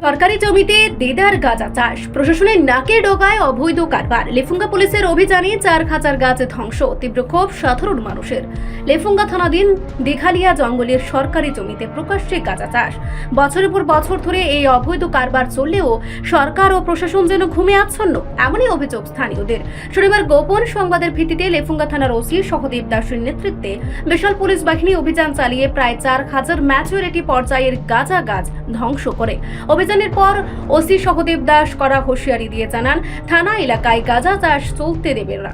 সরকারি জমিতে দেদার গাঁজা চাষ, প্রশাসনের নাকের ডগায় অবৈধ কারবার। লেফুঙ্গা পুলিশের অভিযানে 4,000 গাছ ধ্বংস, তীব্র ক্ষোভ সাধারণ মানুষের। লেফুঙ্গা থানাধীন দিঘালিয়া জঙ্গলের সরকারি জমিতে প্রকাশ্যে গাঁজা চাষ। বছরের পর বছর ধরে এই অবৈধ কারবার চললেও সরকার ও প্রশাসন যেন ঘুমে আচ্ছন্ন, এমনই অভিযোগ স্থানীয়দের। শনিবার গোপন সংবাদের ভিত্তিতে লেফুঙ্গা থানার ওসি সহদেব দাসের নেতৃত্বে বিশাল পুলিশ বাহিনী অভিযান চালিয়ে প্রায় 4,000 ম্যাচুরিটি পর্যায়ের গাঁজা গাছ ধ্বংস করে। অভিযানের পর ওসি সহদেব দাস করা হুঁশিয়ারি দিয়ে জানান, থানা এলাকায় গাঁজা চাষ চলতে দেবে না,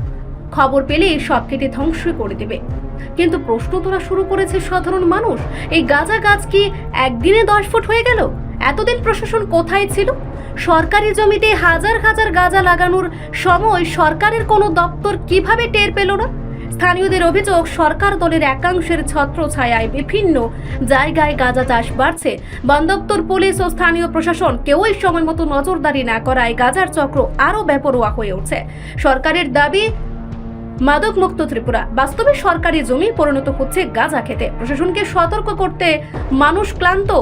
খবর পেলে সব কেটে ধ্বংস করে দেবে। কিন্তু প্রশ্ন তোলা শুরু করেছে সাধারণ মানুষ, এই গাঁজা গাছ কি একদিনে 10 ফুট হয়ে গেল? এতদিন প্রশাসন কোথায় ছিল? সরকারি জমিতে হাজার হাজার গাঁজা লাগানোর সময় সরকারের কোনো দপ্তর কিভাবে টের পেল না? স্থানীয়দের অভিযোগ, সরকার দলের একাংশের ছত্রছায়ায় বিভিন্ন জায়গায় গাঁজা চাষ বাড়ছে। বন দপ্তর, পুলিশ ও স্থানীয় প্রশাসন কেউই সময় মতো নজরদারি না করায় গাঁজার চক্র আরও বেপরোয়া হয়ে উঠছে। সরকারের দাবি মাদক মুক্ত ত্রিপুরা, বাস্তবে সরকারি জমি পরিণত হচ্ছে গাঁজা খেতে। প্রশাসনকে সতর্ক করতে মানুষ ক্লান্ত।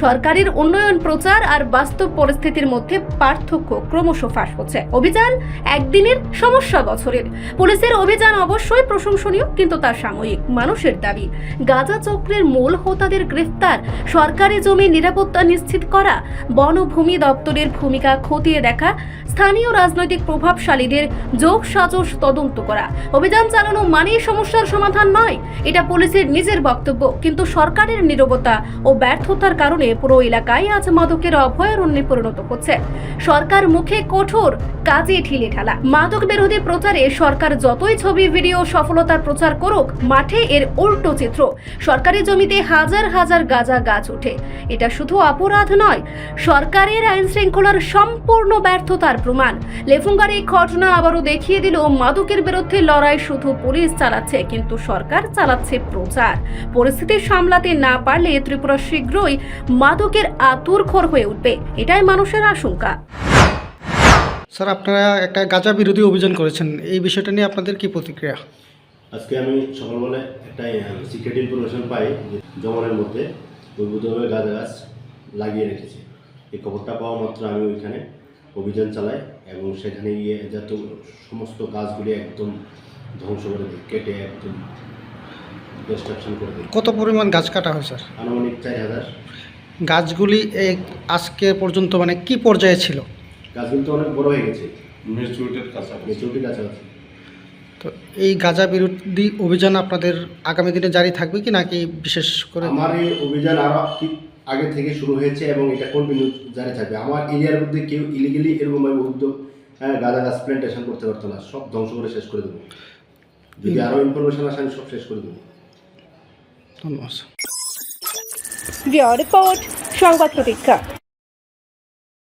সরকারের উন্নয়ন প্রচার আর বাস্তব পরিস্থিতির মধ্যে পার্থক্য ক্রমশ ফাঁস হচ্ছে। অভিযান একদিনের, সমস্যা বছরের। পুলিশের অভিযান অবশ্যই প্রশংসনীয়, কিন্তু তা সাময়িক। মানুষের দাবি, গাঁজা চক্রের মূল হোতাদের গ্রেফতার, সরকারি জমির নিরাপত্তা নিশ্চিত করা, বনভূমি দপ্তরের ভূমিকা খতিয়ে দেখা, স্থানীয় রাজনৈতিক প্রভাবশালীদের যোগ সাজস তদন্ত করা। অভিযান চালানো মানেই সমস্যার সমাধান নয়, এটা পুলিশের নিজের বক্তব্য। কিন্তু সরকারের নীরবতা ও ব্যর্থতার কারণে পুরো এলাকায় আজ মাদকের অভয়ারণ্যে পরিণত হচ্ছে। সরকার মুখে কঠোর, কাজে ঢিলে ঢালা। মাদক বিরোধী প্রচারে সরকার যতই ছবি ভিডিও সফলতার প্রচার করুক, মাঠে এর উল্টো চিত্র। সরকারি জমিতে হাজার হাজার গাঁজা গাছ ওঠে। এটা শুধু অপরাধ নয়, সরকারের আইন শৃঙ্খলার সম্পূর্ণ ব্যর্থতার প্রমাণ। লেফুঙ্গার এই ঘটনা আবারও দেখিয়ে দিল, মাদকের বিরুদ্ধে লড়াই শুধু পুলিশ চালাচ্ছে, কিন্তু সরকার চালাচ্ছে প্রচার। পরিস্থিতি সামলাতে না পারলে ত্রিপুরা শীঘ্রই মাদকের আতুরঘর হয়ে উঠবে, এটাই মানুষের আশঙ্কা। স্যার, আপনারা একটা গাঁজা বিরোধী অভিযান করেছেন, এই বিষয়টা নিয়ে আপনাদের কি প্রতিক্রিয়া? আজকে আমি সকালবেলায় একটা সিক্রেট ইনফরমেশন পাই যে জঙ্গলের মধ্যে অবৈধভাবে গাঁজা গাছ লাগিয়ে রেখেছে। এই খবরটা পাওয়া মাত্র আমি ওইখানে অভিযান চালাই এবং সেখানে গিয়ে যত সমস্ত গাছগুলি একদম ধ্বংস করে দিই, কেটে একদম ডিস্ট্রাকশন করে দিই। কত পরিমাণ গাছ কাটা হয় স্যার? আনুমানিক 4,000 গাছগুলি আজকে পর্যন্ত মানে কি পর্যায়ে ছিল? গাছগুলি তো অনেক বড় হয়ে গেছে, মেচুরিটির কাছাকাছি। তো এই গাঁজা বিরোধী অভিযান আপনাদের আগামী দিনে জারি থাকবে কি, নাকি বিশেষ করে? আমার এই অভিযান আরও আগে থেকে শুরু হয়েছে এবং এটা কন্টিনিউ জারি থাকবে। আমার এরিয়ার মধ্যে কেউ ইলিগেলি এরকমভাবে উদ্যোগ গাঁজা গাছ প্ল্যান্টেশন করতে পারতো না, সব ধ্বংস করে শেষ করে দেবো। যদি আরও ইনফরমেশন আসে আমি সব শেষ করে দেবো। ধন্যবাদ। রিপোর্ট, সংবাদ প্রতীক্ষা।